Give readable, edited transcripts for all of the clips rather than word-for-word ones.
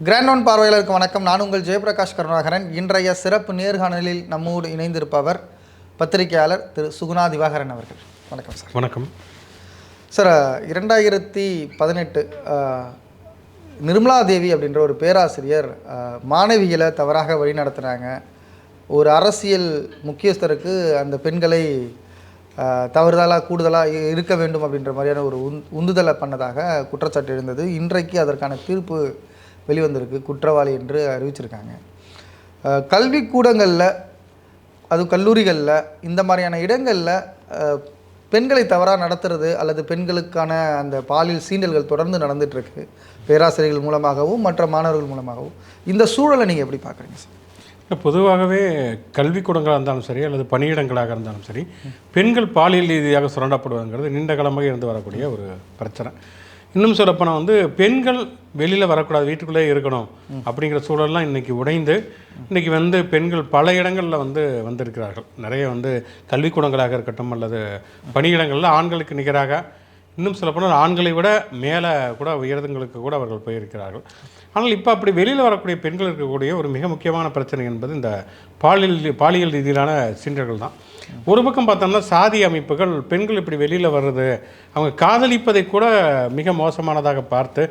Grand one பார்வையாளருக்கு வணக்கம். நான் உங்கள் ஜெயபிரகாஷ் கருணாகரன். இன்றைய சிறப்பு நேர்காணலில் நம்மோடு இணைந்திருப்பவர் பத்திரிகையாளர் திரு சுகுணா திவாகரன் அவர்கள். வணக்கம் சார். வணக்கம் சார். 2018 நிர்மலா தேவி அப்படின்ற ஒரு பேராசிரியர் மாணவிகளை தவறாக வழி நடத்துகிறாங்க. ஒரு அரசியல் முக்கியஸ்தருக்கு அந்த பெண்களை தவறுதலாக கூடுதலாக இருக்க வேண்டும் அப்படின்ற மாதிரியான ஒரு உந்துதலை பண்ணதாக குற்றச்சாட்டு எழுந்தது. இன்றைக்கு அதற்கான தீர்ப்பு வெளிவந்திருக்கு. குற்றவாளி என்று அறிவிச்சிருக்காங்க. கல்விக்கூடங்களில், அது கல்லூரிகளில், இந்த மாதிரியான இடங்களில் பெண்களை தவறாக நடத்துறது அல்லது பெண்களுக்கான அந்த பாலியல் சீண்டல்கள் தொடர்ந்து நடந்துகிட்ருக்கு. பேராசிரியர்கள் மூலமாகவும் மற்ற மாணவர்கள் மூலமாகவும். இந்த சூழலை நீங்கள் எப்படி பார்க்குறீங்க சார்? பொதுவாகவே கல்விக்கூடங்களாக இருந்தாலும் சரி அல்லது பணியிடங்களாக இருந்தாலும் சரி, பெண்கள் பாலியல் ரீதியாக சுரண்டப்படுவதுங்கிறது நீண்ட காலமாக இருந்து வரக்கூடிய ஒரு பிரச்சனை. இன்னும் சொல்லப்போனால் பெண்கள் வெளியில் வரக்கூடாது, வீட்டுக்குள்ளே இருக்கணும் அப்படிங்கிற சூழல்லாம் இன்றைக்கி உடைந்து இன்றைக்கி பெண்கள் பல இடங்களில் வந்திருக்கிறார்கள். நிறைய கல்விக்கூடங்களாக இருக்கட்டும் அல்லது பணியிடங்களில் ஆண்களுக்கு நிகராக, இன்னும் சொல்லப்போனால் ஆண்களை விட மேலே கூட உயரங்களுக்கு கூட அவர்கள் போயிருக்கிறார்கள். ஆனால் இப்போ அப்படி வெளியில் வரக்கூடிய பெண்கள் இருக்கக்கூடிய ஒரு மிக முக்கியமான பிரச்சனை என்பது இந்த பாலியல் ரீதியிலான சீண்டல்கள் தான். ஒரு பக்கம் பார்த்தோம்னா சாதி அமைப்புகள் பெண்கள் இப்படி வெளியில் வர்றது, அவங்க காதலிப்பதை கூட மிக மோசமானதாக பார்த்து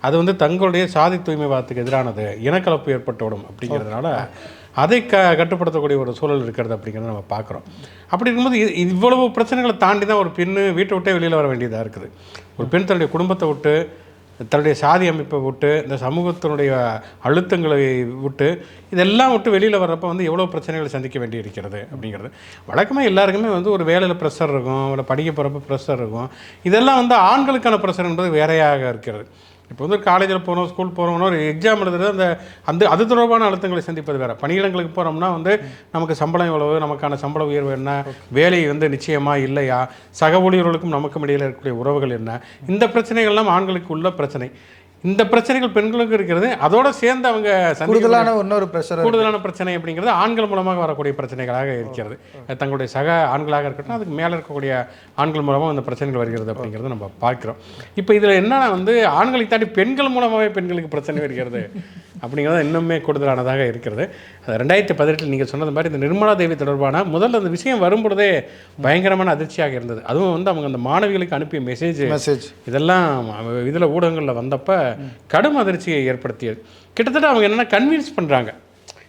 அது தங்களுடைய சாதி தூய்மைவாதத்துக்கு எதிரானது, இனக்கலப்பு ஏற்பட்டுவிடும் அப்படிங்கிறதுனால அதை கட்டுப்படுத்தக்கூடிய ஒரு சூழல் இருக்கிறது அப்படிங்கிறத நம்ம பார்க்குறோம். அப்படி இருக்கும்போது இவ்வளவு பிரச்சனைகளை தாண்டி தான் ஒரு பெண் வீட்டை விட்டே வெளியில் வர வேண்டியதாக இருக்குது. ஒரு பெண் தன்னுடைய குடும்பத்தை விட்டு, தன்னுடைய சாதி அமைப்பை விட்டு, இந்த சமூகத்தினுடைய அழுத்தங்களை விட்டு, இதெல்லாம் விட்டு வெளியில் வர்றப்போ எவ்வளோ பிரச்சனைகளை சந்திக்க வேண்டி இருக்கிறது அப்படிங்கிறது. வழக்கமாக எல்லாருக்குமே ஒரு வேலையில் ப்ரெஷர் இருக்கும், இல்லை படிக்க போகிறப்ப ப்ரெஷர் இருக்கும். இதெல்லாம் ஆண்களுக்கான ப்ரெஷர் என்பது வேறையாக இருக்கிறது. இப்போ காலேஜில் போகிறோம், ஸ்கூல் போகிறோம்னா ஒரு எக்ஸாம் எழுதுறது அது தொடர்பான அழுத்தங்களை சந்திப்பது வேறு. பணியிடங்களுக்கு போகிறோம்னா நமக்கு சம்பளம் எவ்வளவு, நமக்கான சம்பள உயர்வு என்ன, வேலை நிச்சயமாக இல்லையா, சக ஊழியர்களுக்கும் நமக்கும் இடையில் இருக்கக்கூடிய உறவுகள் என்ன, இந்த பிரச்சனைகள்லாம் ஆண்களுக்கு உள்ள பிரச்சனை. இந்த பிரச்சனைகள் பெண்களுக்கு இருக்கிறது. அதோடு சேர்ந்து அவங்க கூடுதலான பிரச்சனை அப்படிங்கிறது ஆண்கள் மூலமாக வரக்கூடிய பிரச்சனைகளாக இருக்கிறது. தங்களுடைய சக ஆண்களாக இருக்கட்டும், அதுக்கு மேலே இருக்கக்கூடிய ஆண்கள் மூலமாக அந்த பிரச்சனைகள் வருகிறது அப்படிங்கிறத நம்ம பார்க்குறோம். இப்போ இதில் என்னன்னா ஆண்களை தாண்டி பெண்கள் மூலமாகவே பெண்களுக்கு பிரச்சனை வருகிறது அப்படிங்கிறது இன்னுமே கூடுதலானதாக இருக்கிறது. 2018 நீங்கள் சொன்னது மாதிரி இந்த நிர்மலா தேவி தொடர்பான முதல்ல அந்த விஷயம் வரும்பொழுதே பயங்கரமான அதிர்ச்சியாக இருந்தது. அதுவும் அவங்க அந்த மாணவிகளுக்கு அனுப்பிய மெசேஜ் இதெல்லாம் இதில் ஊடகங்களில் வந்தப்போ கடும் அதிர்ச்சியை ஏற்படுத்தியது. கிட்டத்தட்ட அவங்க என்னென்னா கன்வின்ஸ் பண்ணுறாங்க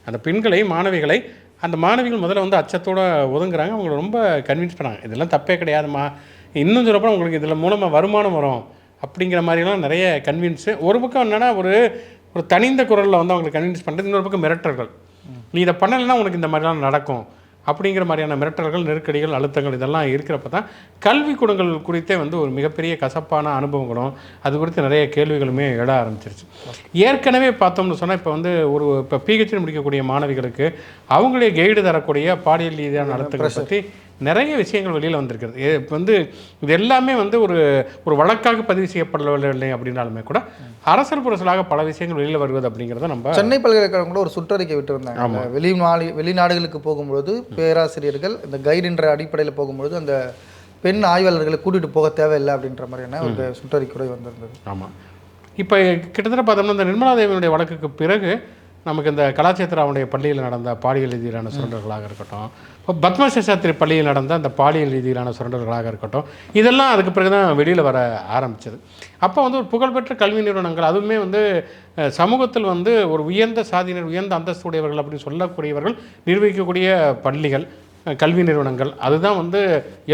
அந்த பெண்களை, மாணவிகளை. அந்த மாணவிகள் முதல்ல அச்சத்தோடு ஒதுங்குறாங்க. அவங்களை ரொம்ப கன்வின்ஸ் பண்ணாங்க, இதெல்லாம் தப்பே கிடையாதுமா, இன்னும் சொல்லப்போ உங்களுக்கு இதில் மூலமாக வருமானம் வரும் அப்படிங்கிற மாதிரிலாம் நிறைய கன்வின்ஸு. ஒரு பக்கம் என்னென்னா ஒரு தனிந்த குரலில் அவங்களை கன்வின்ஸ் பண்ணுறது, இன்னொரு பக்கம் மிரட்டல்கள். நீ இதை பண்ணலைன்னா உனக்கு இந்த மாதிரிலாம் நடக்கும் அப்படிங்கிற மாதிரியான மிரட்டல்கள், நெருக்கடிகள், அழுத்தங்கள் இதெல்லாம் இருக்கிறப்ப தான் கல்விக்கூடங்கள் குறித்தே ஒரு மிகப்பெரிய கசப்பான அனுபவங்களும் அது குறித்து நிறைய கேள்விகளுமே எழ ஆரம்பிச்சிருச்சு. ஏற்கனவே பார்த்தோம்னு சொன்னால் இப்போ பிஹெச்டி முடிக்கக்கூடிய மாணவிகளுக்கு அவங்களே கைடு தரக்கூடிய பாலியல் ரீதியான அழுத்தங்களை பற்றி நிறைய விஷயங்கள் வெளியில் வந்திருக்கிறது. இப்போ இது எல்லாமே ஒரு வழக்காக பதிவு செய்யப்படவில்லை அப்படின்னாலுமே கூட அரசல் புரசலாக பல விஷயங்கள் வெளியில் வருவது அப்படிங்கிறத நம்ம சென்னை பல்கலைக்கழகம் கூட ஒரு சுற்றறிக்கை விட்டுருந்தாங்க. வெளிநாடுகளுக்கு போகும்பொழுது பேராசிரியர்கள் இந்த கைடுன்ற அடிப்படையில் போகும்பொழுது அந்த பெண் ஆய்வாளர்களை கூட்டிகிட்டு போக தேவையில்லை அப்படின்ற மாதிரியான ஒரு சுற்றறிக்கை வந்திருந்தது. ஆமாம். இப்போ கிட்டத்தட்ட பார்த்தோம்னா இந்த நிர்மலா தேவியினுடைய வழக்குக்கு பிறகு நமக்கு இந்த கலாச்சேத்ராவுடைய பள்ளியில் நடந்த பாலியல் ரீதியிலான சுரண்டல்களாக இருக்கட்டும், இப்போ பத்மசாஸ்திரி பள்ளியில் நடந்த அந்த பாலியல் ரீதியிலான சுரண்டல்களாக இருக்கட்டும், இதெல்லாம் அதுக்கு பிறகு தான் வெளியில் வர ஆரம்பித்தது. அப்போ ஒரு புகழ்பெற்ற கல்வி நிறுவனங்கள், அதுவுமே சமூகத்தில் ஒரு உயர்ந்த சாதியினர், உயர்ந்த அந்தஸ்து உடையவர்கள் அப்படின்னு சொல்லக்கூடியவர்கள் நிர்வகிக்கக்கூடிய பள்ளிகள், கல்வி நிறுவனங்கள், அதுதான்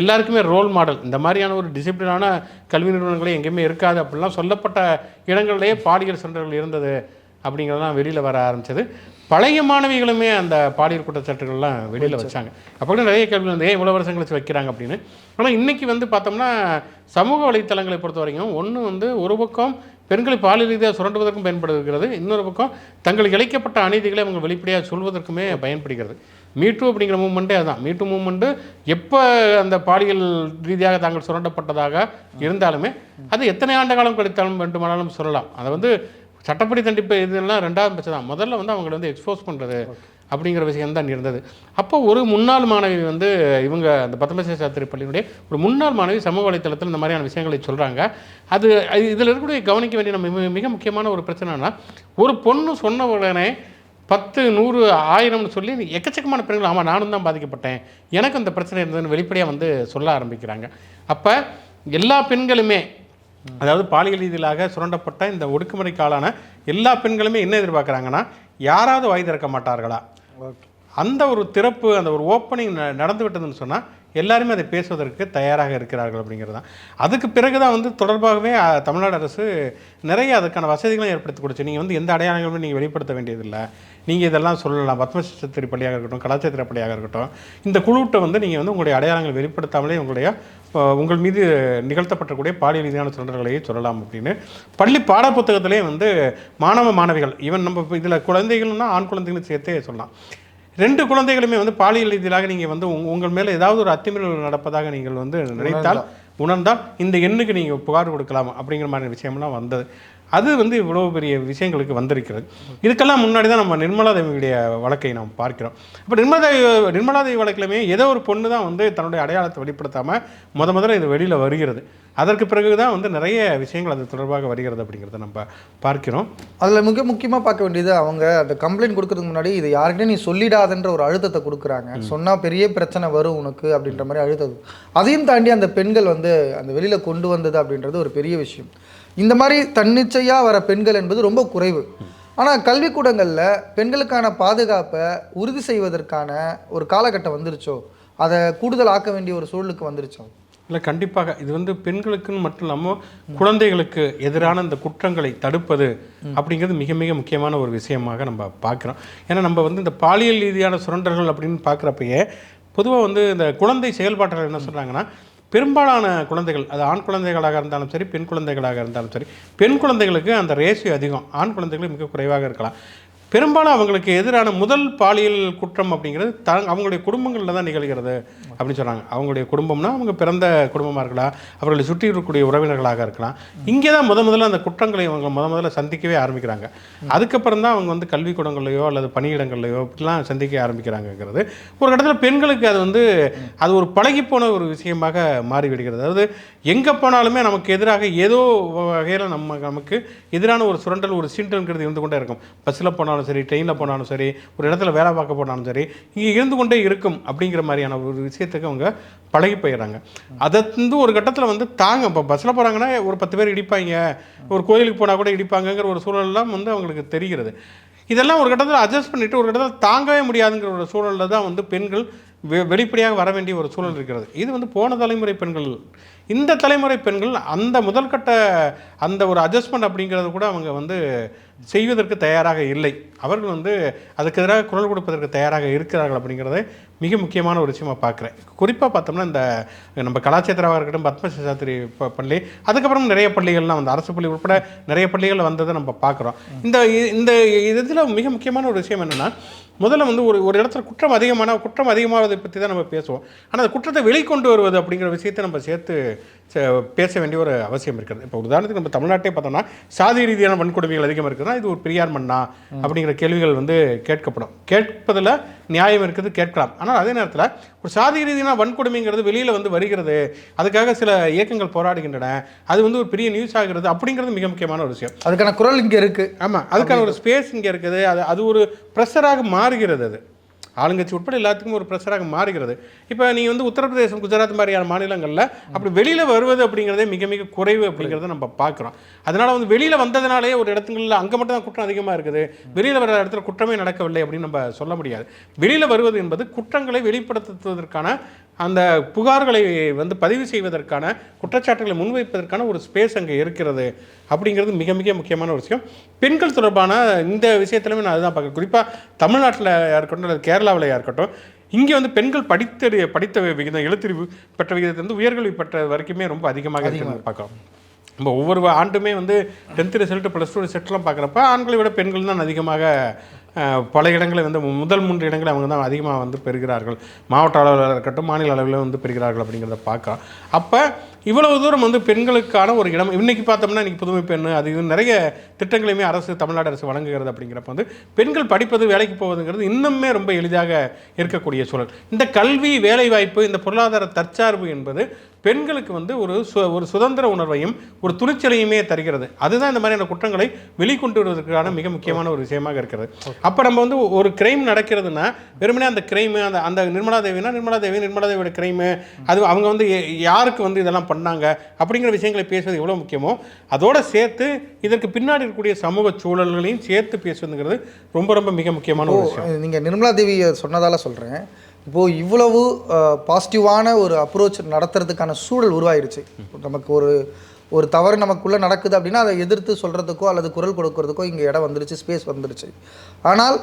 எல்லாருக்குமே ரோல் மாடல். இந்த மாதிரியான ஒரு டிசிப்ளினான கல்வி நிறுவனங்களே எங்கேயுமே இருக்காது அப்படிலாம் சொல்லப்பட்ட இடங்களிலேயே பாலியல் சுரண்டல்கள் இருந்தது அப்படிங்கிறதெல்லாம் வெளியில் வர ஆரம்பித்தது. பழைய மாணவிகளுமே அந்த பாலியல் குற்றச்சாட்டுகள்லாம் வெளியில் வச்சாங்க. அப்போ நிறைய கேள்வி இவ்வளோ வருஷம் கழிச்சு வைக்கிறாங்க அப்படின்னு. ஆனால் இன்றைக்கி பார்த்தோம்னா சமூக வலைத்தளங்களை பொறுத்த வரைக்கும் ஒரு பக்கம் பெண்களை பாலியல் ரீதியாக சுரண்டுவதற்கும் பயன்படுகிறது, இன்னொரு பக்கம் தங்களுக்கு இழைக்கப்பட்ட அநீதிகளை அவங்க வெளிப்படையாக சொல்வதற்குமே பயன்படுகிறது. மீட்டு அப்படிங்கிற மூவ்மெண்ட்டே அதுதான். மீட்டு மூவ்மெண்ட்டு எப்போ அந்த பாலியல் ரீதியாக தாங்கள் சுரண்டப்பட்டதாக இருந்தாலுமே அது எத்தனை ஆண்டு காலம் கழித்தாலும் வேண்டுமானாலும் சொல்லலாம். அதை சட்டப்படி தண்டிப்பு இதெல்லாம் ரெண்டாவது பட்சம் தான். முதல்ல அவங்களை எக்ஸ்போஸ் பண்ணுறது, அப்படிங்கிற விஷயம் தான் இருந்தது. அப்போ ஒரு முன்னாள் மாணவி வந்து இவங்க அந்த பத்மஸ்ரீ சாஸ்திரி பள்ளியினுடைய ஒரு முன்னாள் மாணவி சமூக வலைத்தளத்தில் இந்த மாதிரியான விஷயங்களை சொல்கிறாங்க. அது இதில் இருக்கக்கூடிய கவனிக்க வேண்டிய நம்ம மிக முக்கியமான ஒரு பிரச்சனைனா, ஒரு பொண்ணு சொன்ன உடனே 10, 100, 1000ன்னு சொல்லி எக்கச்சக்கமான பெண்கள் ஆமாம் நானும் தான் பாதிக்கப்பட்டேன், எனக்கு அந்த பிரச்சனை இருந்ததுன்னு வெளிப்படையாக வந்து சொல்ல ஆரம்பிக்கிறாங்க. அப்போ எல்லா பெண்களுமே, அதாவது பாலியல் ரீதியிலாக சுரண்டப்பட்ட இந்த ஒடுக்குமுறைக்கு ஆளான எல்லா பெண்களுமே என்ன எதிர்பார்க்குறாங்கன்னா, யாராவது வாய் திறக்க மாட்டார்களா? அந்த ஒரு திறப்பு, அந்த ஒரு ஓப்பனிங் நடந்து விட்டதுன்னு சொன்னால் எல்லாருமே அதை பேசுவதற்கு தயாராக இருக்கிறார்கள் அப்படிங்கிறது தான். அதுக்கு பிறகு தான் வந்து தொடர்பாகவே தமிழ்நாடு அரசு நிறைய அதுக்கான வசதிகளும் ஏற்படுத்தி கொடுத்து, நீங்கள் வந்து எந்த அடையாளங்களுமே நீங்கள் வெளிப்படுத்த வேண்டியதில்லை, நீங்கள் இதெல்லாம் சொல்லலாம். பத்மஸ்ரீ பள்ளியாக இருக்கட்டும், கலாச்சார பள்ளியாக இருக்கட்டும், இந்த குழுவிட்ட வந்து நீங்கள் வந்து உங்களுடைய அடையாளங்களை வெளிப்படுத்தாமலே உங்கள் மீது நிகழ்த்தப்பட்டக்கூடிய பாலியல் ரீதியான சுரண்டல்களையே சொல்லலாம் அப்படின்னு பள்ளி பாடப்புத்தகத்திலே வந்து மாணவ மாணவிகள், ஈவன் நம்ம இதில் குழந்தைகள்னா ஆண் குழந்தைகளும் சேர்த்தே சொல்லலாம், 2 குழந்தைகளுமே வந்து பாலியல் ரீதியிலாக நீங்கள் வந்து உங்கள் மேலே ஏதாவது ஒரு அத்துமீறல் நடப்பதாக நீங்கள் வந்து நினைத்தால், உணர்ந்தால் இந்த எண்ணுக்கு நீங்கள் புகார் கொடுக்கலாம் அப்படிங்கிற மாதிரி விஷயம்லாம் வந்தது. அது வந்து இவ்வளோ பெரிய விஷயங்களுக்கு வந்திருக்கிறது. இதுக்கெல்லாம் முன்னாடி தான் நம்ம நிர்மலா தேவியுடைய வழக்கை நாம் பார்க்கிறோம். இப்போ நிர்மலா தேவி வழக்கிலுமே ஏதோ ஒரு பொண்ணு தான் வந்து தன்னுடைய அடையாளத்தை வெளிப்படுத்தாமல் முதல்ல இது வெளியில் வருகிறது. அதற்கு பிறகு தான் வந்து நிறைய விஷயங்கள் அது தொடர்பாக வருகிறது அப்படிங்கிறத நம்ம பார்க்கிறோம். அதில் மிக முக்கியமாக பார்க்க வேண்டியது, அவங்க அந்த கம்ப்ளைண்ட் கொடுக்கறதுக்கு முன்னாடி இது யார்கிட்டயும் நீ சொல்லிடாதன்ற ஒரு அழுத்தத்தை கொடுக்குறாங்க. சொன்னால் பெரிய பிரச்சனை வரும் உனக்கு அப்படின்ற மாதிரி அழுத்தது. அதையும் தாண்டி அந்த பெண்கள் வந்து அந்த வெளியில் கொண்டு வந்தது அப்படின்றது ஒரு பெரிய விஷயம். இந்த மாதிரி தன்னிச்சையாக வர பெண்கள் என்பது ரொம்ப குறைவு. ஆனால் கல்விக்கூடங்களில் பெண்களுக்கான பாதுகாப்பை உறுதி செய்வதற்கான ஒரு காலகட்டம் வந்துருச்சோ, அதை கூடுதல் ஆக்க வேண்டிய ஒரு சூழலுக்கு வந்துருச்சோ? இல்லை, கண்டிப்பாக இது வந்து பெண்களுக்குன்னு மட்டும் இல்லாமல் குழந்தைகளுக்கு எதிரான இந்த குற்றங்களை தடுப்பது அப்படிங்கிறது மிக மிக முக்கியமான ஒரு விஷயமாக நம்ம பார்க்குறோம். ஏன்னா நம்ம வந்து இந்த பாலியல் ரீதியான சுரண்டல்கள் அப்படின்னு பார்க்குறப்பயே பொதுவாக வந்து இந்த குழந்தை செயல்பாட்டில் என்ன சொல்கிறாங்கன்னா, பெரும்பாலான குழந்தைகள், அது ஆண் குழந்தைகளாக இருந்தாலும் சரி, பெண் குழந்தைகளாக இருந்தாலும் சரி, பெண் குழந்தைகளுக்கு அந்த ரேஷியோ அதிகம், ஆண் குழந்தைகளுக்கு மிக குறைவாக இருக்கலாம். பெரும்பாலும் அவங்களுக்கு எதிரான முதல் பாலியல் குற்றம் அப்படிங்கிறது அவங்களுடைய குடும்பங்களில் தான் நிகழ்கிறது அப்படின்னு சொல்கிறாங்க. அவங்களுடைய குடும்பம்னா அவங்க பிறந்த குடும்பமாக இருக்கலாம், அவர்களை சுற்றி இருக்கக்கூடிய உறவினர்களாக இருக்கலாம். இங்கே தான் முதல்ல அந்த குற்றங்களை அவங்க முதல்ல சந்திக்கவே ஆரம்பிக்கிறாங்க. அதுக்கப்புறம் தான் அவங்க வந்து கல்விக்கூடங்கள்லையோ அல்லது பணியிடங்கள்லையோ இப்படிலாம் சந்திக்க ஆரம்பிக்கிறாங்கிறது. ஒரு இடத்துல பெண்களுக்கு அது ஒரு பழகிப்போன ஒரு விஷயமாக மாறிவிடுகிறது. அதாவது எங்கே போனாலுமே நமக்கு எதிராக ஏதோ வகையில் நமக்கு எதிரான ஒரு சுரண்டல், ஒரு சீண்டல்ங்கிறது இருந்து கொண்டே இருக்கும். பஸ்ஸில் போனாலும் சரி, ட்ரெயினில் போனாலும் சரி, ஒரு இடத்துல வேலை பார்க்க போனாலும் சரி, இங்கே இருந்து கொண்டே இருக்கும் அப்படிங்கிற மாதிரியான ஒரு விஷயத்துக்கு அவங்க பழகி போயிடுறாங்க. அதை வந்து ஒரு கட்டத்தில் வந்து இப்போ பஸ்ஸில் போகிறாங்கன்னா ஒரு 10 பேர் இடிப்பாங்க, ஒரு கோயிலுக்கு போனால் கூட இடிப்பாங்கங்கிற ஒரு சூழல்லாம் வந்து அவங்களுக்கு தெரிகிறது. இதெல்லாம் ஒரு கட்டத்தில் அட்ஜஸ்ட் பண்ணிவிட்டு ஒரு கட்டத்தில் தாங்கவே முடியாதுங்கிற ஒரு சூழலில் தான் வந்து பெண்கள் வெளிப்படையாக வர வேண்டிய ஒரு சூழல் இருக்கிறது. இது வந்து போன தலைமுறை பெண்கள். இந்த தலைமுறை பெண்கள் அந்த முதல்கட்ட அந்த ஒரு அட்ஜஸ்ட்மெண்ட் அப்படிங்கிறது கூட அவங்க வந்து செய்வதற்கு தயாராக இல்லை. அவர்கள் வந்து அதுக்கு எதிராக குரல் கொடுப்பதற்கு தயாராக இருக்கிறார்கள் அப்படிங்கிறத மிக முக்கியமான ஒரு விஷயமாக பார்க்குறேன். குறிப்பாக பார்த்தோம்னா இந்த நம்ம கலாச்சாரமாக இருக்கட்டும், பத்மஸ்ரீ சாஸ்திரி பள்ளி, அதுக்கப்புறம் நிறைய பள்ளிகள்லாம் வந்து அரசு பள்ளி உட்பட நிறைய பள்ளிகள் வந்ததை நம்ம பார்க்குறோம். இந்த இதில் மிக முக்கியமான ஒரு விஷயம் என்னென்னா, முதல்ல வந்து ஒரு இடத்துல குற்றம் அதிகமாவதை பற்றி தான் நம்ம பேசுவோம். ஆனால் அந்த குற்றத்தை வெளிக்கொண்டு வருவது அப்படிங்கிற விஷயத்தை நம்ம சேர்த்து பேச வேண்டிய ஒரு அவசியம் இருக்கிறது. இப்போ உதாரணத்துக்கு நம்ம தமிழ்நாட்டே பார்த்தோம்னா சாதி ரீதியான வன்கொடுமைகள் அதிகமாக இருக்குதுன்னா இது ஒரு பெரியார் மண்ணா அப்படிங்கிற கேள்விகள் வந்து கேட்பதில் நியாயம் இருக்குது, கேட்கலாம். ஆனால் அதே நேரத்தில் ஒரு சாதி ரீதியான வன்கொடுமைங்கிறது வெளியில் வந்து வருகிறது, அதுக்காக சில இயக்கங்கள் போராடுகின்றன, அது வந்து ஒரு பெரிய நியூஸ் ஆகிறது அப்படிங்கிறது மிக முக்கியமான ஒரு விஷயம். அதுக்கான குரல் இங்கே இருக்குது. ஆமாம், அதுக்கான ஒரு ஸ்பேஸ் இங்கே இருக்குது. அது ஒரு ப்ரெஷராக மாறுகிறது. அது ஆளுங்கட்சி உட்பட எல்லாத்துக்கும் ஒரு ப்ரெஷராக மாறுகிறது. இப்போ நீங்கள் வந்து உத்தரப்பிரதேசம், குஜராத் மாதிரியான மாநிலங்களில் அப்படி வெளியில் வருவது அப்படிங்கிறதே மிக மிக குறைவு அப்படிங்கிறத நம்ம பார்க்குறோம். அதனால் வந்து வெளியில் வந்ததுனாலே ஒரு இடத்துங்களில் அங்கே மட்டும் தான் குற்றம் அதிகமாக இருக்குது, வெளியில் வர இடத்துல குற்றமே நடக்கவில்லை அப்படின்னு நம்ம சொல்ல முடியாது. வெளியில் வருவது என்பது குற்றங்களை வெளிப்படுத்துவதற்கான, அந்த புகார்களை வந்து பதிவு செய்வதற்கான, குற்றச்சாட்டுகளை முன்வைப்பதற்கான ஒரு ஸ்பேஸ் அங்கே இருக்கிறது அப்படிங்கிறது மிக மிக முக்கியமான ஒரு விஷயம். பெண்கள் தொடர்பான இந்த விஷயத்துலையுமே நான் அதுதான் பார்க்குறேன். குறிப்பாக தமிழ்நாட்டில் இருக்கட்டும் அல்லது கேரளாவில் இருக்கட்டும், இங்கே வந்து பெண்கள் படித்த விகிதம், எழுத்தறிவு பெற்ற விகிதத்தை வந்து உயர்கல்வி பெற்ற வரைக்குமே ரொம்ப அதிகமாக பார்க்கலாம். நம்ம ஒவ்வொரு ஆண்டுமே வந்து 10th ரிசல்ட், +2 ரிசல்ட்லாம் பார்க்குறப்ப ஆண்களை விட பெண்கள் தான் அதிகமாக பல இடங்களில் வந்து முதல் 3 இடங்களை அவங்க தான் அதிகமாக வந்து பெறுகிறார்கள். மாவட்ட அளவில் இருக்கட்டும், மாநில அளவில் வந்து பெறுகிறார்கள் அப்படிங்கிறத பார்க்கலாம். அப்போ இவ்வளவு தூரம் வந்து பெண்களுக்கான ஒரு இடம் இன்றைக்கி பார்த்தோம்னா இன்றைக்கி புதுமை பெண் அது இது நிறைய திட்டங்களையுமே தமிழ்நாடு அரசு வழங்குகிறது. அப்படிங்கிறப்ப வந்து பெண்கள் படிப்பது வேலைக்கு போவதுங்கிறது இன்னுமே ரொம்ப எளிதாக இருக்கக்கூடிய சூழல். இந்த கல்வி, வேலைவாய்ப்பு, இந்த பொருளாதார தற்சார்பு என்பது பெண்களுக்கு வந்து ஒரு சுதந்திர உணர்வையும் ஒரு துணிச்சலையுமே தருகிறது. அதுதான் இந்த மாதிரியான குற்றங்களை வெளிக்கொண்டு வருவதற்கான மிக முக்கியமான ஒரு விஷயமாக இருக்கிறது. அப்போ நம்ம வந்து ஒரு கிரைம் நடக்கிறதுனா வெறுமனே அந்த கிரைமு அந்த நிர்மலா தேவியோட கிரைமு அது அவங்க வந்து யாருக்கு வந்து இதெல்லாம் பண்ணாங்க அப்படிங்கிற விஷயங்களை பேசுவது எவ்வளோ முக்கியமோ அதோடு சேர்த்து இதற்கு பின்னாடி இருக்கக்கூடிய சமூக சூழல்களையும் சேர்த்து பேசுவதுங்கிறது ரொம்ப ரொம்ப மிக முக்கியமான ஒரு விஷயம். நீங்கள் நிர்மலா தேவி சொன்னதால சொல்கிறேன், இப்போது இவ்வளவு பாசிட்டிவான ஒரு அப்ரோச் நடத்துறதுக்கான சூழல் உருவாயிருச்சு. நமக்கு ஒரு தவறு நமக்குள்ளே நடக்குது அப்படின்னா அதை எதிர்த்து சொல்கிறதுக்கோ அல்லது குரல் கொடுக்கறதுக்கோ இங்கே இடம் வந்துருச்சு, ஸ்பேஸ் வந்துருச்சு. ஆனால்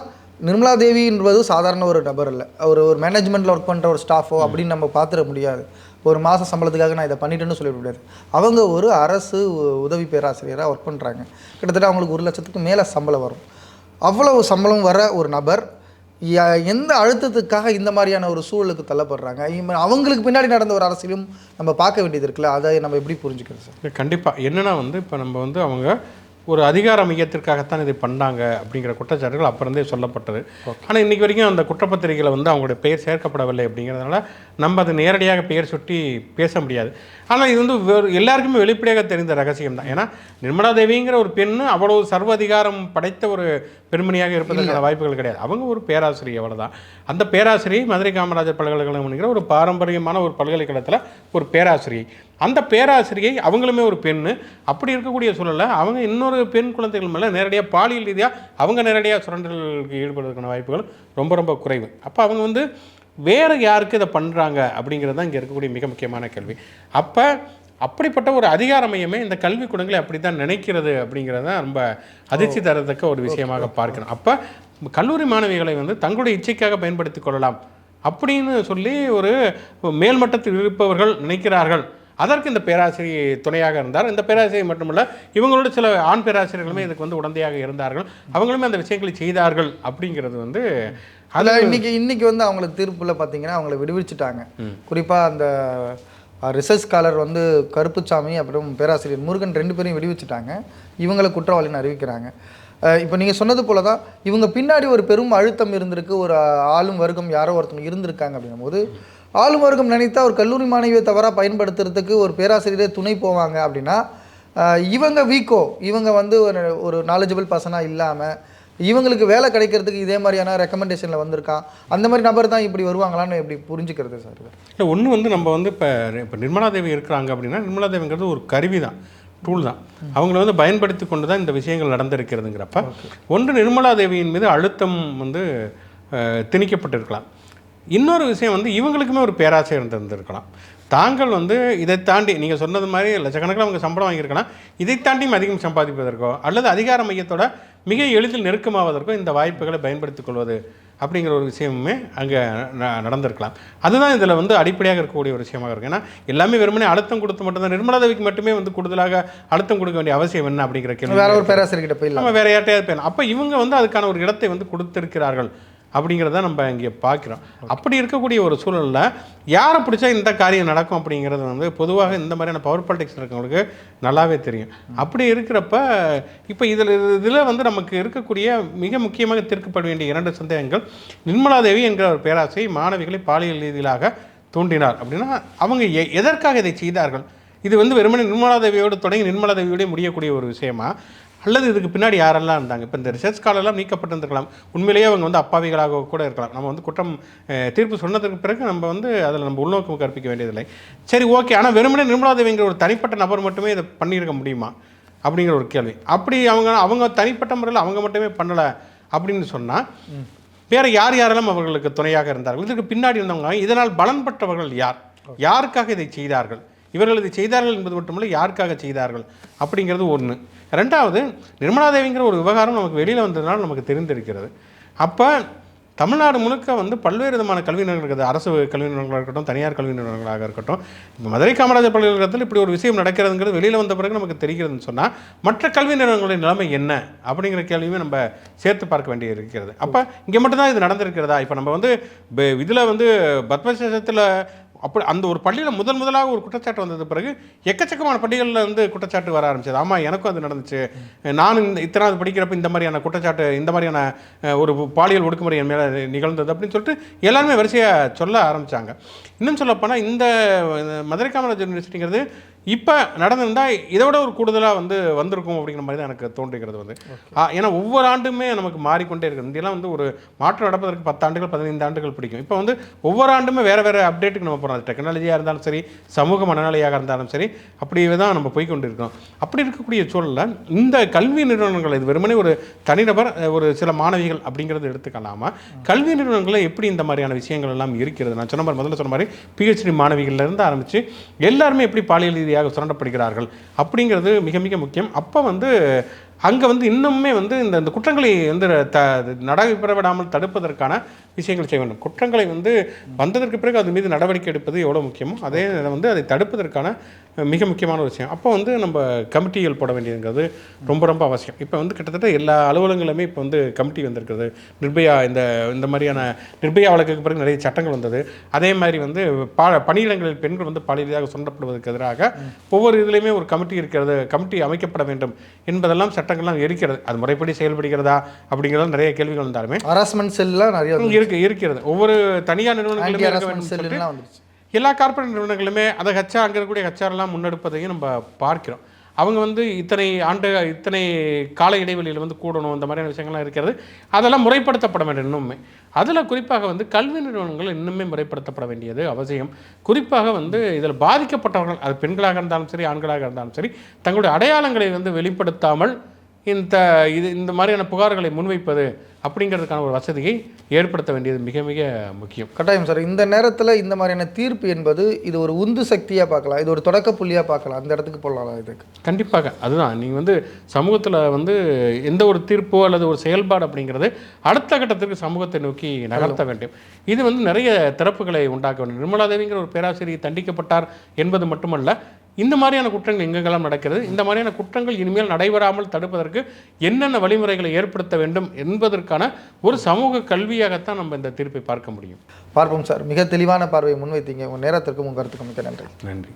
நிர்மலா தேவி என்பது சாதாரண ஒரு நபர் இல்லை. ஒரு மேனேஜ்மெண்ட்டில் ஒர்க் பண்ணுற ஒரு ஸ்டாஃபோ அப்படின்னு நம்ம பார்த்துட முடியாது. ஒரு மாத சம்பளத்துக்காக நான் இதை பண்ணிட்டேன்னு சொல்லிட முடியாது. அவங்க ஒரு அரசு உதவி பேராசிரியராக ஒர்க் பண்ணுறாங்க. கிட்டத்தட்ட அவங்களுக்கு 1 லட்சத்துக்கு மேலே சம்பளம் வரும். அவ்வளவு சம்பளம் வர ஒரு நபர் எந்த அழுத்தத்துக்காக இந்த மாதிரியான ஒரு சூழலுக்கு தள்ளப்படுறாங்க? அவங்களுக்கு பின்னாடி நடந்த ஒரு அரசியலும் நம்ம பார்க்க வேண்டியது இருக்குல்ல, அதை நம்ம எப்படி புரிஞ்சுக்கிறது சார்? கண்டிப்பாக என்னென்னா வந்து இப்போ நம்ம வந்து அவங்க ஒரு அதிகார மையத்திற்காகத்தான் இதை பண்ணாங்க அப்படிங்கிற குற்றச்சாட்டுகள் அப்புறந்தே சொல்லப்பட்டது. ஆனால் இன்றைக்கி வரைக்கும் அந்த குற்றப்பத்திரிகையில் வந்து அவங்களுடைய பெயர் சேர்க்கப்படவில்லை. அப்படிங்கிறதுனால நம்ம அது நேரடியாக பெயர் சுட்டி பேச முடியாது. ஆனால் இது வந்து எல்லாருக்குமே வெளிப்படையாக தெரிந்த ரகசியம் தான். ஏன்னா நிர்மலா தேவிங்கிற ஒரு பெண்ணு அவ்வளவு சர்வ அதிகாரம் படைத்த ஒரு பெண்மணியாக இருப்பதற்கான வாய்ப்புகள் கிடையாது. அவங்க ஒரு பேராசிரியர், அவ்வளோதான். அந்த பேராசிரியை மதுரை காமராஜர் பல்கலைக்கழகம் என்கிற ஒரு பாரம்பரியமான ஒரு பல்கலைக்கழகத்தில் ஒரு பேராசிரியை. அந்த பேராசிரியை அவங்களுமே ஒரு பெண்ணு. அப்படி இருக்கக்கூடிய சூழலில் அவங்க இன்னொரு பெண் குழந்தைகள் மேலே நேரடியாக பாலியல் ரீதியாக அவங்க நேரடியாக சுரண்டலுக்கு ஈடுபடுவதற்கான வாய்ப்புகள் ரொம்ப ரொம்ப குறைவு. அப்போ அவங்க வந்து வேறு யாருக்கு இதை பண்ணுறாங்க அப்படிங்கிறது தான் இங்கே இருக்கக்கூடிய மிக முக்கியமான கேள்வி. அப்போ அப்படிப்பட்ட ஒரு அதிகார மையமே இந்த கல்விக்கூடங்களை அப்படி தான் நினைக்கிறது அப்படிங்கிறது தான் ரொம்ப அதிர்ச்சி தரத்தக்க ஒரு விஷயமாக பார்க்கணும். அப்போ கல்லூரி மாணவிகளை வந்து தங்களுடைய இச்சைக்காக பயன்படுத்தி கொள்ளலாம் அப்படின்னு சொல்லி ஒரு மேல்மட்டத்தில் இருப்பவர்கள் நினைக்கிறார்கள். அதற்கு இந்த பேராசிரியை துணையாக இருந்தார். இந்த பேராசிரியை மட்டுமல்ல, இவங்களோட சில ஆண் பேராசிரியர்களுமே இதுக்கு வந்து உடந்தையாக இருந்தார்கள். அவங்களுமே அந்த விஷயங்களை செய்தார்கள் அப்படிங்கிறது வந்து அதில் இன்னைக்கு வந்து அவங்களுக்கு தீர்ப்பில் பார்த்தீங்கன்னா அவங்கள விடுவிச்சுட்டாங்க. குறிப்பாக அந்த ரிசர்ச் ஸ்காலர் வந்து கருப்புசாமி அப்புறம் பேராசிரியர் முருகன் 2 பேரையும் விடுவிச்சுட்டாங்க. இவங்களை குற்றவாளின்னு அறிவிக்கிறாங்க. இப்போ நீங்கள் சொன்னது போல தான் இவங்க பின்னாடி ஒரு பெரும் அழுத்தம் இருந்திருக்கு. ஒரு ஆளும் வர்க்கம் யாரோ ஒருத்தவங்க இருந்திருக்காங்க. அப்படின்னும் போது ஆளும் வர்க்கம் நினைத்தா ஒரு கல்லூரி மாணவியை தவறாக பயன்படுத்துறதுக்கு ஒரு பேராசிரியரே துணை போவாங்க அப்படின்னா இவங்க இவங்க வந்து ஒரு நாலேஜபிள் பர்சனாக இல்லாமல் இவங்களுக்கு வேலை கிடைக்கிறதுக்கு இதே மாதிரியான ரெக்கமெண்டேஷனில் வந்திருக்கான். அந்த மாதிரி நபர் தான் இப்படி வருவாங்களான்னு எப்படி புரிஞ்சுக்கிறது சார்? இல்லை, ஒன்று வந்து நம்ம வந்து இப்போ நிர்மலா தேவி இருக்கிறாங்க அப்படின்னா நிர்மலா தேவிங்கிறது ஒரு கருவி தான், டூல் தான். அவங்கள வந்து பயன்படுத்தி கொண்டு தான் இந்த விஷயங்கள் நடந்திருக்கிறதுங்கிறப்ப ஒன்று நிர்மலா தேவியின் மீது அழுத்தம் வந்து திணிக்கப்பட்டிருக்கலாம். இன்னொரு விஷயம் வந்து இவங்களுக்குமே ஒரு பேராசிரியர் இருந்திருக்கலாம். தாங்கள் வந்து இதை தாண்டி நீங்கள் சொன்னது மாதிரி லட்சக்கணக்கில் அவங்க சம்பளம் வாங்கியிருக்கலாம். இதை தாண்டியும் அதிகம் சம்பாதிப்பதற்கோ அல்லது அதிகார மையத்தோட மிக எளிதில் நெருக்கமாவதற்கோ இந்த வாய்ப்புகளை பயன்படுத்திக் கொள்வது அப்படிங்கிற ஒரு விஷயமுமே அங்கே நடந்திருக்கலாம். அதுதான் இதில் வந்து அடிப்படையாக இருக்கக்கூடிய ஒரு விஷயமாக இருக்குது. ஏன்னா எல்லாமே வெறுமனே அழுத்தம் கொடுத்து மட்டும்தான் நிர்மலா தேவிக்கு மட்டுமே வந்து கூடுதலாக அழுத்தம் கொடுக்க வேண்டிய அவசியம் என்ன அப்படிங்கிற கேள்வி வேற ஒரு பேராசிரியர்கிட்ட போய் நம்ம வேற யார்ட்டையாவது போயிடலாம். அப்போ இவங்க வந்து அதுக்கான ஒரு இடத்தை வந்து கொடுத்திருக்கிறார்கள் அப்படிங்கிறத நம்ம இங்கே பார்க்குறோம். அப்படி இருக்கக்கூடிய ஒரு சூழலில் யாரை பிடிச்சா இந்த காரியம் நடக்கும் அப்படிங்கிறது வந்து பொதுவாக இந்த மாதிரியான பவர் பாலிடிக்ஸ் இருக்கவங்களுக்கு நல்லாவே தெரியும். அப்படி இருக்கிறப்ப இப்போ இதில் வந்து நமக்கு இருக்கக்கூடிய மிக முக்கியமாக தீர்க்கப்பட வேண்டிய 2 சந்தேகங்கள், நிர்மலா தேவி என்கிற ஒரு பேராசிரியை மாணவிகளை பாலியல் ரீதியிலாக தூண்டினார் அப்படின்னா அவங்க எதற்காக இதை செய்தார்கள்? இது வந்து வெறுமனே நிர்மலா தேவியோடு தொடங்கி நிர்மலா தேவியோட முடியக்கூடிய ஒரு விஷயமா, அல்லது இதுக்கு பின்னாடி யாரெல்லாம் இருந்தாங்க? இப்போ இந்த ரிசர்ச் ஸ்காலர்லாம் நீக்கப்பட்டிருந்திருக்கலாம். உண்மையிலேயே அவங்க வந்து அப்பாவிகளாக கூட இருக்கலாம். நம்ம வந்து குற்றம் தீர்ப்பு சொன்னதுக்கு பிறகு நம்ம வந்து அதில் நம்ம உள்நோக்கம் கற்பிக்க வேண்டியதில்லை. சரி, ஓகே. ஆனால் வெறுமனே நிர்மலா தேவிங்கிற ஒரு தனிப்பட்ட நபர் மட்டுமே இதை பண்ணியிருக்க முடியுமா அப்படிங்கிற ஒரு கேள்வி. அப்படி அவங்க தனிப்பட்ட முறையில் அவங்க மட்டுமே பண்ணலை அப்படின்னு சொன்னால் வேறு யாரெல்லாம் அவர்களுக்கு துணையாக இருந்தார்கள்? இதற்கு பின்னாடி இருந்தவங்க இதனால் பலன் பெற்றவர்கள் யாருக்காக இதை செய்தார்கள்? இவர்கள் இதை செய்தார்கள் என்பது மட்டுமல்ல, யாருக்காக செய்தார்கள் அப்படிங்கிறது ஒன்று. ரெண்டாவது, நிர்மலா தேவிங்கிற ஒரு விவகாரம் நமக்கு வெளியில் வந்ததுனால நமக்கு தெரிந்திருக்கிறது. அப்போ தமிழ்நாடு முழுக்க வந்து பல்வேறு விதமான கல்வி நிறுவனங்கள் இருக்குது. அரசு கல்வி நிறுவனங்களாக இருக்கட்டும், தனியார் கல்வி நிறுவனங்களாக இருக்கட்டும். இப்போ மதுரை காமராஜர் பல்கலைக்கழகத்தில் இப்படி ஒரு விஷயம் நடக்கிறதுங்கிறது வெளியில் வந்த பிறகு நமக்கு தெரிகிறதுன்னு சொன்னால், மற்ற கல்வி நிறுவனங்களின் நிலைமை என்ன அப்படிங்கிற கேள்வியுமே நம்ம சேர்த்து பார்க்க வேண்டிய இருக்கிறது. அப்போ இங்கே மட்டும்தான் இது நடந்திருக்கிறதா? இப்போ நம்ம வந்து இதில் வந்து பத்மசேஷத்தில் அப்படி அந்த ஒரு பள்ளியில் முதலாக ஒரு குற்றச்சாட்டு வந்தது பிறகு எக்கச்சக்கமான பள்ளிகளில் வந்து குற்றச்சாட்டு வர ஆரம்பிச்சது. ஆமாம், எனக்கும் அது நடந்துச்சு, நானும் இத்தனாவது படிக்கிறப்ப இந்த மாதிரியான குற்றச்சாட்டு, இந்த மாதிரியான ஒரு பாலியல் ஒடுக்குமுறை என் மேலே நிகழ்ந்தது அப்படின்னு சொல்லிட்டு எல்லாருமே வரிசையாக சொல்ல ஆரம்பித்தாங்க. இன்னும் சொல்லப்போனால் இந்த மதுரை காமராஜர் யூனிவர்சிட்டிங்கிறது இப்போ நடந்திருந்தால் இதோட ஒரு கூடுதலாக வந்து வந்திருக்கும் அப்படிங்கிற மாதிரி தான் எனக்கு தோன்றுகிறது வந்து. ஏன்னா ஒவ்வொரு ஆண்டுமே நமக்கு மாறிக்கொண்டே இருக்குது. இந்தியெல்லாம் வந்து ஒரு மாற்றம் நடப்பதற்கு 10 ஆண்டுகள் 15 ஆண்டுகள் பிடிக்கும். இப்போ வந்து ஒவ்வொரு ஆண்டுமே வேறு அப்டேட்டுக்கு நம்ம போகிறோம். அது டெக்னாலஜியாக இருந்தாலும் சரி, சமூக மனநிலையாக இருந்தாலும் சரி, அப்படியே தான் நம்ம போய்கொண்டு இருக்கோம். அப்படி இருக்கக்கூடிய சூழலில் இந்த கல்வி நிறுவனங்கள், இது வெறுமனே ஒரு தனிநபர் ஒரு சில மாணவிகள் அப்படிங்கிறது எடுத்துக்கலாமா, கல்வி நிறுவனங்களில் எப்படி இந்த மாதிரியான விஷயங்கள் எல்லாம் இருக்கிறது? நான் சொன்ன மாதிரி முதல்ல சொன்ன மாதிரி PhD மாணவிகள்லேருந்து ஆரம்பித்து எல்லாருமே எப்படி பாலியல் சுரண்டப்படுகிறார்கள் அப்படிங்கிறது மிக மிக முக்கியம். அப்போ வந்து அங்கே வந்து இன்னுமே வந்து இந்த குற்றங்களை வந்து நடைபெற விடாமல் தடுப்பதற்கான விஷயங்கள் செய்ய வேண்டும். குற்றங்களை வந்து வந்ததற்கு பிறகு அது மீது நடவடிக்கை எடுப்பது எவ்வளோ முக்கியமோ அதே வந்து அதை தடுப்பதற்கான மிக முக்கியமான ஒரு விஷயம். அப்போ வந்து நம்ம கமிட்டிகள் போட வேண்டியதுங்கிறது ரொம்ப ரொம்ப அவசியம். இப்போ வந்து கிட்டத்தட்ட எல்லா அலுவலகங்களுமே இப்போ வந்து கமிட்டி வந்திருக்கிறது. நிர்பயா இந்த மாதிரியான நிர்பயா வழக்குக்கு பிறகு நிறைய சட்டங்கள் வந்தது. அதே மாதிரி வந்து பணியிடங்களில் பெண்கள் வந்து பாலியலாக சுரண்டப்படுவதற்கு எதிராக ஒவ்வொரு இதுலேயுமே ஒரு கமிட்டி இருக்கிறது, கமிட்டி அமைக்கப்பட வேண்டும் என்பதெல்லாம் சட்டங்கள்லாம் இருக்கிறது. அது முறைப்படி செயல்படுகிறதா அப்படிங்கிறது நிறைய கேள்விகள் வந்தாலுமே ஹராஸ்மெண்ட் செல்லாம் நிறைய இருக்கிறது. ஒவ்வொரு தனியார் நிறுவனங்களுமே எல்லா கார்பரேட் நிறுவனங்களுமே அதை அங்கே இருக்கக்கூடிய ஹெச்ஆர்லாம் முன்னெடுப்பதையும் நம்ம பார்க்கிறோம். அவங்க வந்து இத்தனை கால இடைவெளியில் வந்து கூடணும், இந்த மாதிரியான விஷயங்கள்லாம் இருக்கிறது. அதெல்லாம் முறைப்படுத்தப்பட வேண்டும். இன்னுமே அதில் குறிப்பாக வந்து கல்வி நிறுவனங்கள் இன்னுமே முறைப்படுத்தப்பட வேண்டியது அவசியம். குறிப்பாக வந்து இதில் பாதிக்கப்பட்டவர்கள், அது பெண்களாக இருந்தாலும் சரி, ஆண்களாக இருந்தாலும் சரி, தங்களுடைய அடையாளங்களை வந்து வெளிப்படுத்தாமல் இந்த மாதிரியான புகார்களை முன்வைப்பது அப்படிங்கிறதுக்கான ஒரு வசதியை ஏற்படுத்த வேண்டியது மிக மிக முக்கியம். கட்டாயம் சார். இந்த நேரத்தில் இந்த மாதிரியான தீர்ப்பு என்பது இது ஒரு உந்து சக்தியாக பார்க்கலாம், இது ஒரு தொடக்க புள்ளியாக பார்க்கலாம், அந்த இடத்துக்கு போகலாம். இதுக்கு கண்டிப்பாக அதுதான் நீங்கள் வந்து சமூகத்தில் வந்து எந்த ஒரு தீர்ப்போ அல்லது ஒரு செயல்பாடு அப்படிங்கிறது அடுத்த கட்டத்திற்கு சமூகத்தை நோக்கி நகர்த்த வேண்டும். இது வந்து நிறைய திறப்புகளை உண்டாக்க வேண்டும். நிர்மலா தேவிங்கிற ஒரு பேராசிரியர் தண்டிக்கப்பட்டார் என்பது மட்டுமல்ல, இந்த மாதிரியான குற்றங்கள் எங்கெங்கெல்லாம் நடக்கிறது, இந்த மாதிரியான குற்றங்கள் இனிமேல் நடைபெறாமல் தடுப்பதற்கு என்னென்ன வழிமுறைகளை ஏற்படுத்த வேண்டும் என்பதற்கான ஒரு சமூக கல்வியாகத்தான் நம்ம இந்த தீர்ப்பை பார்க்க முடியும். பார்ப்போம் சார். மிக தெளிவான பார்வையை முன்வைத்தீங்க. உங்கள் நேரத்திற்கும் உங்கள் கருத்துக்கும் மிக நன்றி. நன்றி.